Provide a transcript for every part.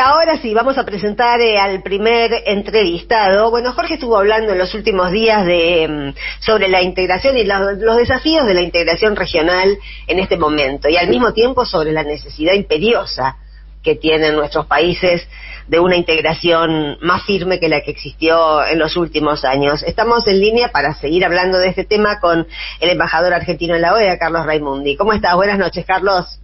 Ahora sí, vamos a presentar al primer entrevistado. Bueno, Jorge estuvo hablando en los últimos días sobre la integración y los desafíos de la integración regional en este momento, y al mismo tiempo sobre la necesidad imperiosa que tienen nuestros países de una integración más firme que la que existió en los últimos años. Estamos en línea para seguir hablando de este tema con el embajador argentino en la OEA, Carlos Raimundi. ¿Cómo estás? Buenas noches, Carlos.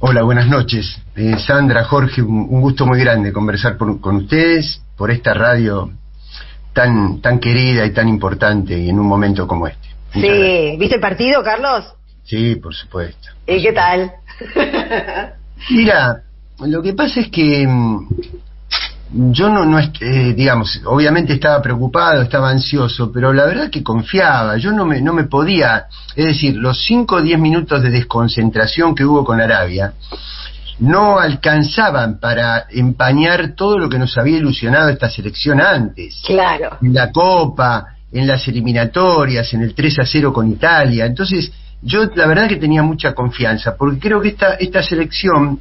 Hola, buenas noches. Sandra, Jorge, un gusto muy grande conversar con ustedes por esta radio tan querida y tan importante y en un momento como este. Muchas gracias. ¿Viste el partido, Carlos? Sí, por supuesto. ¿Y qué tal? Mira, lo que pasa es que yo digamos, obviamente estaba preocupado, estaba ansioso, pero la verdad que confiaba. Yo no me podía, es decir, los 5 o 10 minutos de desconcentración que hubo con Arabia no alcanzaban para empañar todo lo que nos había ilusionado esta selección antes. Claro. En la Copa, en las eliminatorias, en el 3-0 con Italia. Entonces, yo la verdad que tenía mucha confianza, porque creo que esta selección,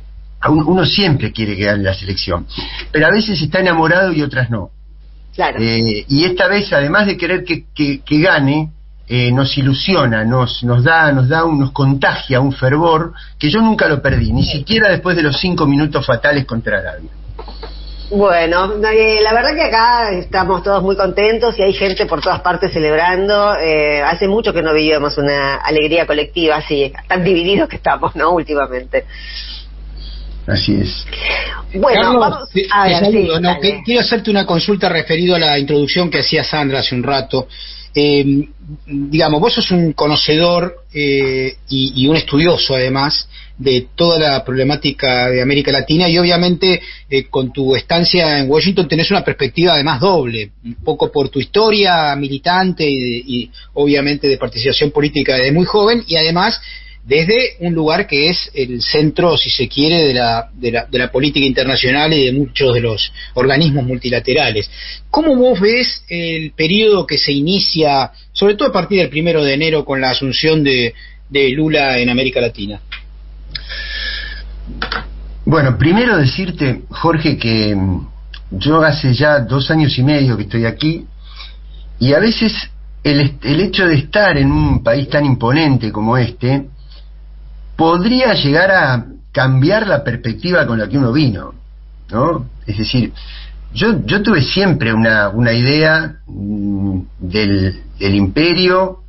uno siempre quiere que gane la selección, pero a veces está enamorado y otras no. Claro. Y esta vez, además de querer que gane, nos ilusiona, nos contagia un fervor que yo nunca lo perdí, ni siquiera después de los 5 minutos fatales contra Arabia. Bueno, la verdad que acá estamos todos muy contentos y hay gente por todas partes celebrando. Hace mucho que no vivíamos una alegría colectiva así, tan divididos que estamos, ¿no? Últimamente. Así es. Bueno, Carlos, vamos a ver. Saludo, sí, no, quiero hacerte una consulta referido a la introducción que hacía Sandra hace un rato. Digamos, vos sos un conocedor y un estudioso además de toda la problemática de América Latina, y obviamente con tu estancia en Washington tenés una perspectiva además doble, un poco por tu historia militante y obviamente de participación política desde muy joven, y además desde un lugar que es el centro, si se quiere, de la política internacional y de muchos de los organismos multilaterales. ¿Cómo vos ves el periodo que se inicia, sobre todo a partir del 1 de enero, con la asunción de Lula en América Latina? Bueno, primero decirte, Jorge, que yo hace ya 2 años y medio que estoy aquí, y a veces el hecho de estar en un país tan imponente como este podría llegar a cambiar la perspectiva con la que uno vino, ¿no? Es decir, yo tuve siempre una idea del imperio,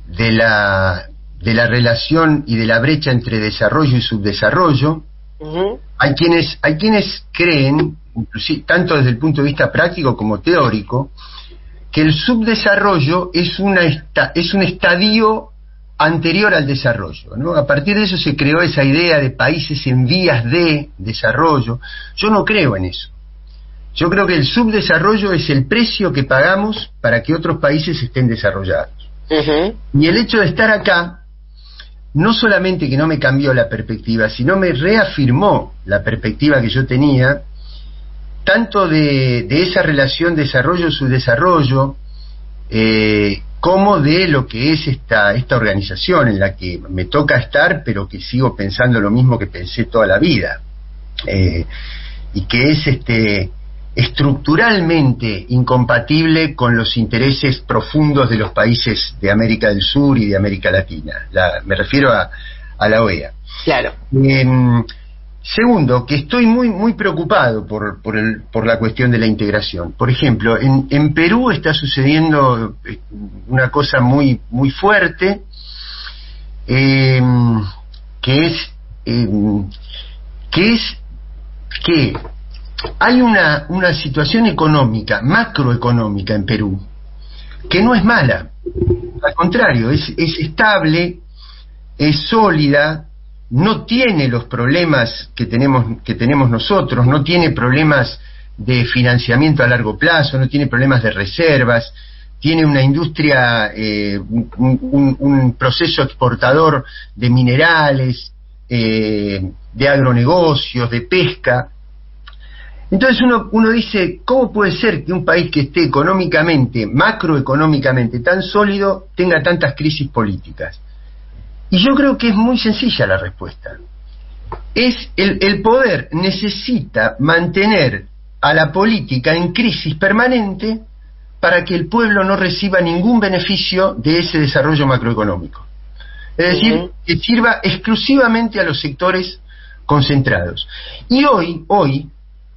de la relación y de la brecha entre desarrollo y subdesarrollo. Uh-huh. Hay quienes creen, inclusive, tanto desde el punto de vista práctico como teórico, que el subdesarrollo es un estadio anterior al desarrollo, ¿no? A partir de eso se creó esa idea de países en vías de desarrollo. Yo no creo en eso. Yo creo que el subdesarrollo es el precio que pagamos para que otros países estén desarrollados. Uh-huh. Y el hecho de estar acá no solamente que no me cambió la perspectiva, sino me reafirmó la perspectiva que yo tenía, tanto de esa relación desarrollo-subdesarrollo, como de lo que es esta organización en la que me toca estar, pero que sigo pensando lo mismo que pensé toda la vida, y que es estructuralmente incompatible con los intereses profundos de los países de América del Sur y de América Latina. Me refiero a la OEA. Claro. Segundo, que estoy muy preocupado por la cuestión de la integración. Por ejemplo, en Perú está sucediendo una cosa muy fuerte, que es que hay una situación económica, macroeconómica en Perú, que no es mala. Al contrario, es estable, es sólida, no tiene los problemas que tenemos nosotros, no tiene problemas de financiamiento a largo plazo, no tiene problemas de reservas, tiene una industria, un proceso exportador de minerales, de agronegocios, de pesca. Entonces uno dice, ¿cómo puede ser que un país que esté económicamente, macroeconómicamente tan sólido, tenga tantas crisis políticas? Y yo creo que es muy sencilla la respuesta. es el poder necesita mantener a la política en crisis permanente para que el pueblo no reciba ningún beneficio de ese desarrollo macroeconómico. Es decir, que sirva exclusivamente a los sectores concentrados. Y hoy,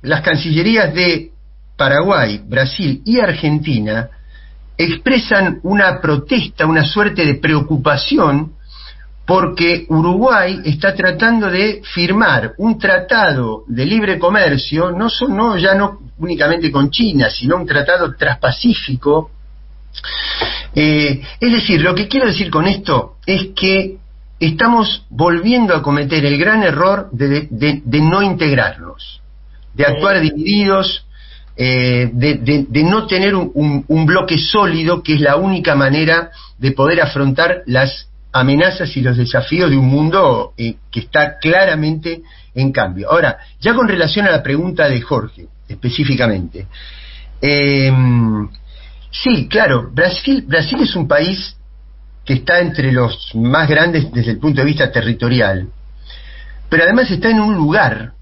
las cancillerías de Paraguay, Brasil y Argentina expresan una protesta, una suerte de preocupación, porque Uruguay está tratando de firmar un tratado de libre comercio, ya no únicamente con China, sino un tratado transpacífico. Es decir, lo que quiero decir con esto es que estamos volviendo a cometer el gran error de no integrarnos, de actuar divididos, de no tener un bloque sólido, que es la única manera de poder afrontar las amenazas y los desafíos de un mundo que está claramente en cambio. Ahora, ya con relación a la pregunta de Jorge, específicamente, sí, claro, Brasil es un país que está entre los más grandes desde el punto de vista territorial, pero además está en un lugar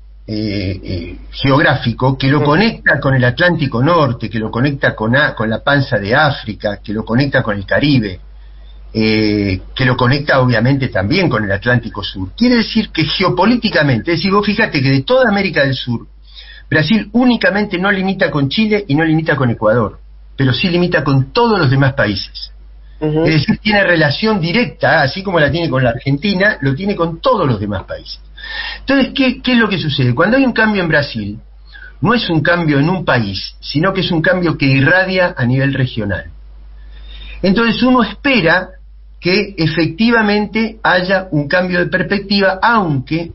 geográfico que lo conecta con el Atlántico Norte, que lo conecta con la panza de África, que lo conecta con el Caribe, que lo conecta obviamente también con el Atlántico Sur. Quiere decir que geopolíticamente, es decir, vos fíjate que de toda América del Sur, Brasil únicamente no limita con Chile y no limita con Ecuador, pero sí limita con todos los demás países. Es decir, tiene relación directa, así como la tiene con la Argentina, lo tiene con todos los demás países. Entonces, ¿qué es lo que sucede? Cuando hay un cambio en Brasil, no es un cambio en un país, sino que es un cambio que irradia a nivel regional. Entonces uno espera que efectivamente haya un cambio de perspectiva, aunque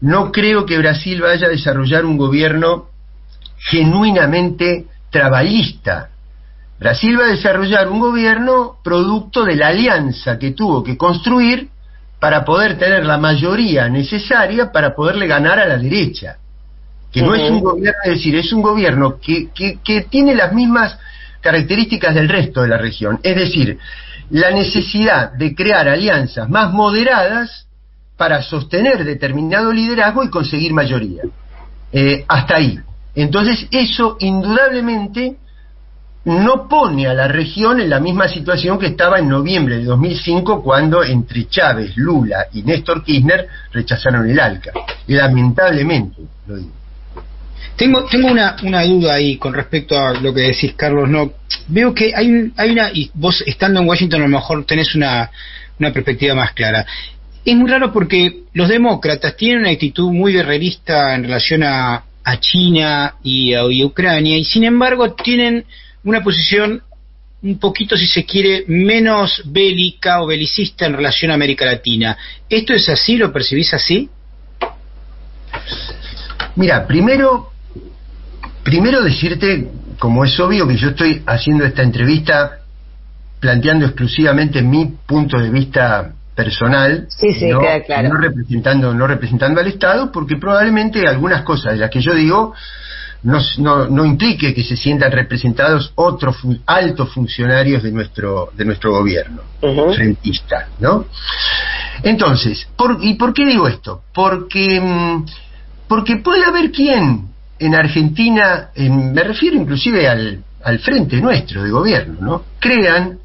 no creo que Brasil vaya a desarrollar un gobierno genuinamente traballista. Brasil va a desarrollar un gobierno producto de la alianza que tuvo que construir para poder tener la mayoría necesaria para poderle ganar a la derecha. Que no es un gobierno, es decir, es un gobierno que tiene las mismas características del resto de la región. Es decir, la necesidad de crear alianzas más moderadas para sostener determinado liderazgo y conseguir mayoría. Hasta ahí. Entonces, eso indudablemente no pone a la región en la misma situación que estaba en noviembre de 2005, cuando entre Chávez, Lula y Néstor Kirchner rechazaron el ALCA. Lamentablemente, lo digo. Tengo una duda ahí con respecto a lo que decís, Carlos. No, veo que hay una, y vos estando en Washington a lo mejor tenés una perspectiva más clara. Es muy raro porque los demócratas tienen una actitud muy guerrerista en relación a China y a Ucrania, y sin embargo tienen una posición un poquito, si se quiere, menos bélica o belicista en relación a América Latina. ¿Esto es así? ¿Lo percibís así? Mira, primero decirte, como es obvio, que yo estoy haciendo esta entrevista planteando exclusivamente mi punto de vista personal, no, queda claro. no representando al Estado, porque probablemente algunas cosas de las que yo digo no implique que se sientan representados otros altos funcionarios de nuestro gobierno frentista, ¿no? Entonces, ¿y por qué digo esto? Porque puede haber quien en Argentina, me refiero inclusive al frente nuestro de gobierno, ¿no?, crean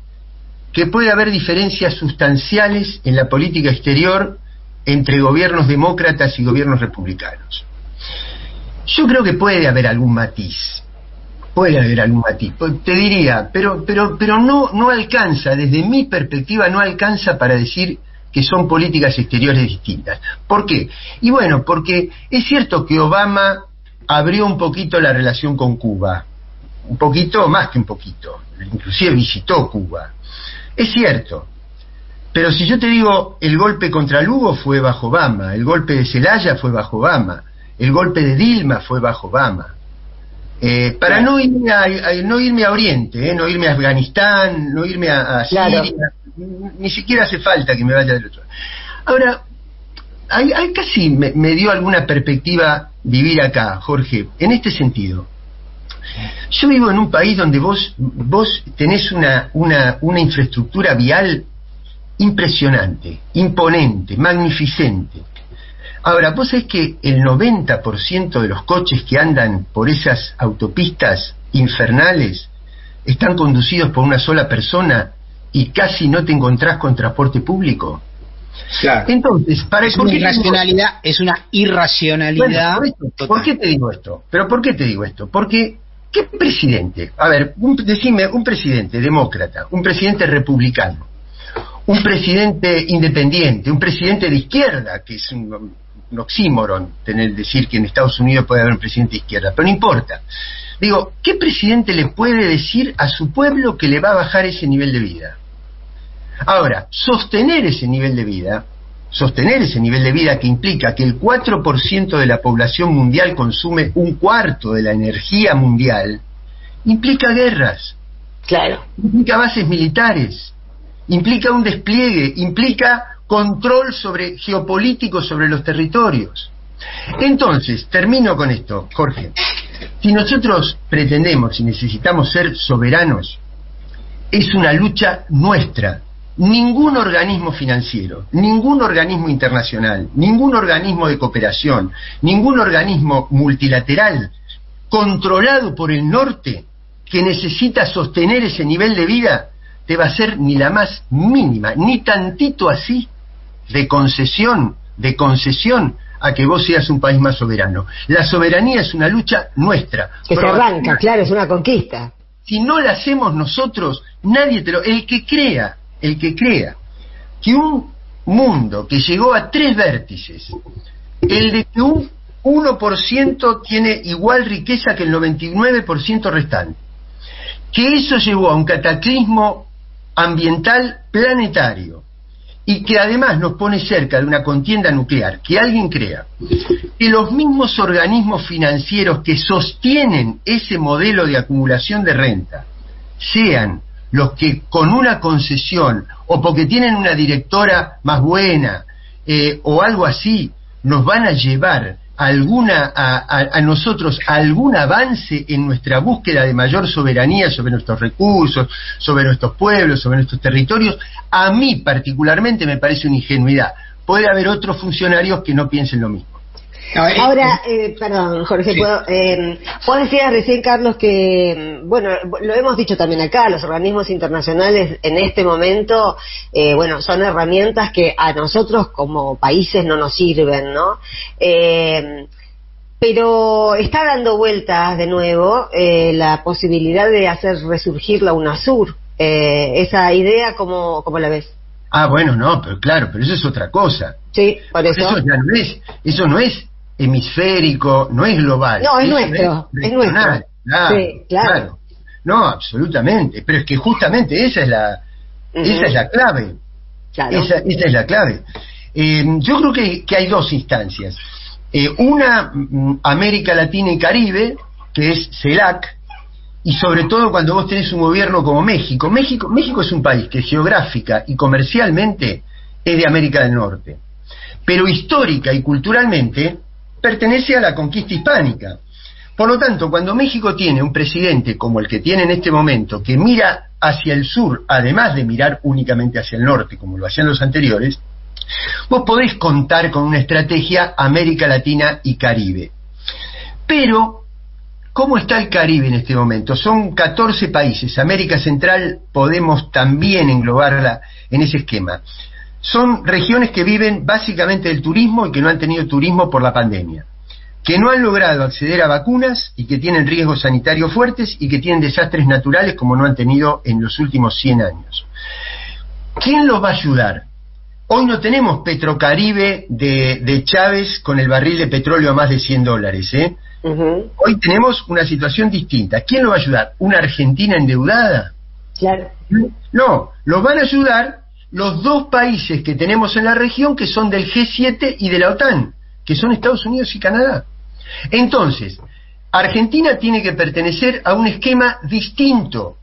que puede haber diferencias sustanciales en la política exterior entre gobiernos demócratas y gobiernos republicanos. Yo creo que puede haber algún matiz, te diría, pero no alcanza, desde mi perspectiva no alcanza para decir que son políticas exteriores distintas. ¿Por qué? Y bueno, porque es cierto que Obama abrió un poquito la relación con Cuba, un poquito, más que un poquito, inclusive visitó Cuba, es cierto. Pero si yo te digo, el golpe contra Lugo fue bajo Obama, el golpe de Zelaya fue bajo Obama, el golpe de Dilma fue bajo Obama. Para no irme a Oriente, no irme a Afganistán, no irme a Siria, ni siquiera hace falta que me vaya del otro lado. Ahora, hay casi me dio alguna perspectiva vivir acá, Jorge, en este sentido. Yo vivo en un país donde vos tenés una infraestructura vial impresionante, imponente, magnificente. Ahora, vos sabés que el 90% de los coches que andan por esas autopistas infernales están conducidos por una sola persona y casi no te encontrás con transporte público. Claro. Entonces, es una irracionalidad, es una irracionalidad. Bueno, ¿por qué te digo esto? ¿Pero por qué te digo esto? Porque, ¿qué presidente? A ver, decime un presidente demócrata, un presidente republicano, un presidente independiente, un presidente de izquierda, que es un oxímoron decir que en Estados Unidos puede haber un presidente de izquierda, pero no importa. Digo, ¿qué presidente le puede decir a su pueblo que le va a bajar ese nivel de vida? Ahora, sostener ese nivel de vida que implica que el 4% de la población mundial consume un cuarto de la energía mundial, implica guerras. Claro. Implica bases militares, implica un despliegue, implica control geopolítico sobre los territorios. Entonces, termino con esto, Jorge. Si nosotros pretendemos y necesitamos ser soberanos, es una lucha nuestra. Ningún organismo financiero, ningún organismo internacional, ningún organismo de cooperación, ningún organismo multilateral controlado por el norte que necesita sostener ese nivel de vida te va a hacer ni la más mínima, ni tantito así de concesión a que vos seas un país más soberano. La soberanía es una lucha nuestra. Que se arranca, claro, es una conquista. Si no la hacemos nosotros, nadie el que crea que un mundo que llegó a 3 vértices, el de que un 1% tiene igual riqueza que el 99% restante, que eso llevó a un cataclismo ambiental planetario y que además nos pone cerca de una contienda nuclear, que alguien crea que los mismos organismos financieros que sostienen ese modelo de acumulación de renta sean los que con una concesión o porque tienen una directora más buena o algo así nos van a llevar a nosotros algún avance en nuestra búsqueda de mayor soberanía sobre nuestros recursos, sobre nuestros pueblos, sobre nuestros territorios, a mí particularmente me parece una ingenuidad. Puede haber otros funcionarios que no piensen lo mismo. Ahora, perdón, Jorge, sí. vos decías recién, Carlos, que, bueno, lo hemos dicho también acá, los organismos internacionales en este momento, son herramientas que a nosotros como países no nos sirven, ¿no? Pero está dando vueltas de nuevo la posibilidad de hacer resurgir la UNASUR. Esa idea, ¿cómo la ves? Bueno, no, pero claro, pero eso es otra cosa. Sí, por eso. Eso no es hemisférico, no es global. No, es nuestro, es nuestro. Claro, sí, claro. No, absolutamente. Pero es que justamente esa es la clave. Claro. Esa es la clave. Yo creo que hay 2 instancias. Una, América Latina y Caribe, que es CELAC, y sobre todo cuando vos tenés un gobierno como México. México es un país que geográfica y comercialmente es de América del Norte, pero histórica y culturalmente pertenece a la conquista hispánica. Por lo tanto, cuando México tiene un presidente como el que tiene en este momento, que mira hacia el sur, además de mirar únicamente hacia el norte, como lo hacían los anteriores, vos podés contar con una estrategia América Latina y Caribe. Pero, ¿cómo está el Caribe en este momento? Son 14 países. América Central podemos también englobarla en ese esquema. Son regiones que viven básicamente del turismo y que no han tenido turismo por la pandemia, que no han logrado acceder a vacunas y que tienen riesgos sanitarios fuertes y que tienen desastres naturales como no han tenido en los últimos 100 años. ¿Quién los va a ayudar? Hoy no tenemos Petrocaribe de Chávez con el barril de petróleo a más de $100, Uh-huh. Hoy tenemos una situación distinta. ¿Quién lo va a ayudar? ¿Una Argentina endeudada? Claro. No, los van a ayudar los 2 países que tenemos en la región que son del G7 y de la OTAN, que son Estados Unidos y Canadá. Entonces, Argentina tiene que pertenecer a un esquema distinto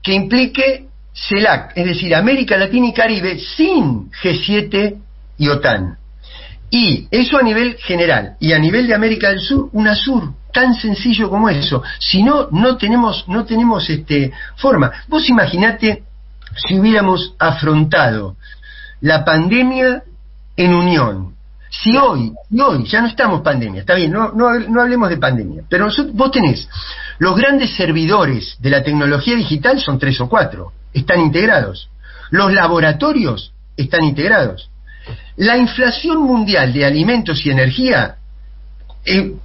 que implique CELAC, es decir, América Latina y Caribe sin G7 y OTAN. Y eso a nivel general, y a nivel de América del Sur, UNASUR, tan sencillo como eso. Si no, no tenemos forma. Vos imaginate si hubiéramos afrontado la pandemia en unión, Si hoy, ya no estamos pandemia, está bien, no hablemos de pandemia, pero vos tenés, los grandes servidores de la tecnología digital son 3 o 4, están integrados. Los laboratorios están integrados. La inflación mundial de alimentos y energía,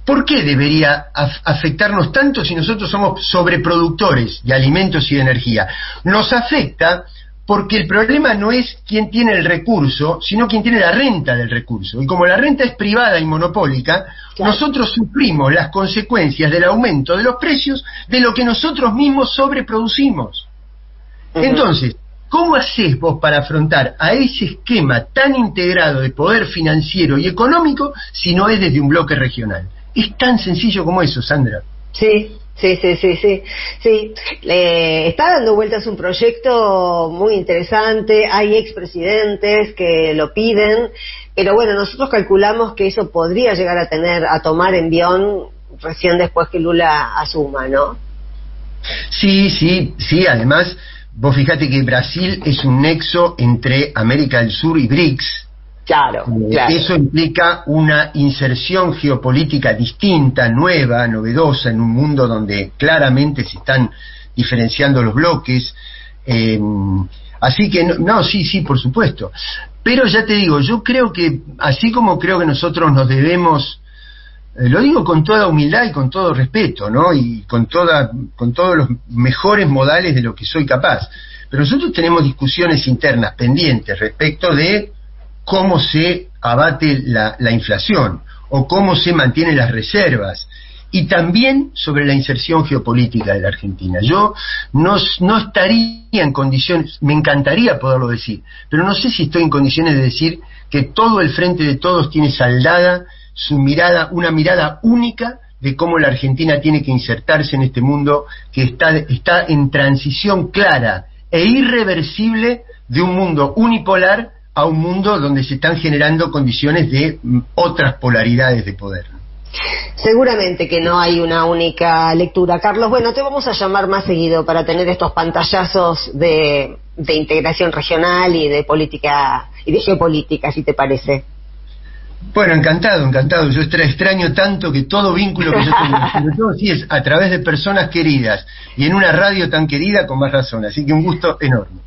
¿por qué debería afectarnos tanto si nosotros somos sobreproductores de alimentos y de energía? Nos afecta porque el problema no es quién tiene el recurso, sino quién tiene la renta del recurso. Y como la renta es privada y monopólica, claro, nosotros sufrimos las consecuencias del aumento de los precios de lo que nosotros mismos sobreproducimos. Entonces, ¿cómo hacés vos para afrontar a ese esquema tan integrado de poder financiero y económico si no es desde un bloque regional? Es tan sencillo como eso, Sandra. Sí. Está dando vueltas un proyecto muy interesante, hay expresidentes que lo piden, pero bueno, nosotros calculamos que eso podría llegar a tomar envión recién después que Lula asuma, ¿no? Sí, además, vos fijate que Brasil es un nexo entre América del Sur y BRICS. Claro. Eso implica una inserción geopolítica distinta, nueva, novedosa, en un mundo donde claramente se están diferenciando los bloques. Así que, sí, por supuesto. Pero ya te digo, yo creo que, así como creo que nosotros nos debemos, lo digo con toda humildad y con todo respeto, ¿no? Y con todos los mejores modales de lo que soy capaz. Pero nosotros tenemos discusiones internas pendientes respecto de cómo se abate la inflación o cómo se mantienen las reservas, y también sobre la inserción geopolítica de la Argentina. Yo no estaría en condiciones, me encantaría poderlo decir, pero no sé si estoy en condiciones de decir que todo el Frente de Todos tiene saldada su mirada, una mirada única de cómo la Argentina tiene que insertarse en este mundo que está en transición clara e irreversible de un mundo unipolar a un mundo donde se están generando condiciones de otras polaridades de poder. Seguramente que no hay una única lectura. Carlos, bueno, te vamos a llamar más seguido para tener estos pantallazos de integración regional y de política y de geopolítica, si te parece. Bueno, encantado. Yo extraño tanto que todo vínculo que yo tengo, sobre todo si es a través de personas queridas y en una radio tan querida, con más razón. Así que un gusto enorme.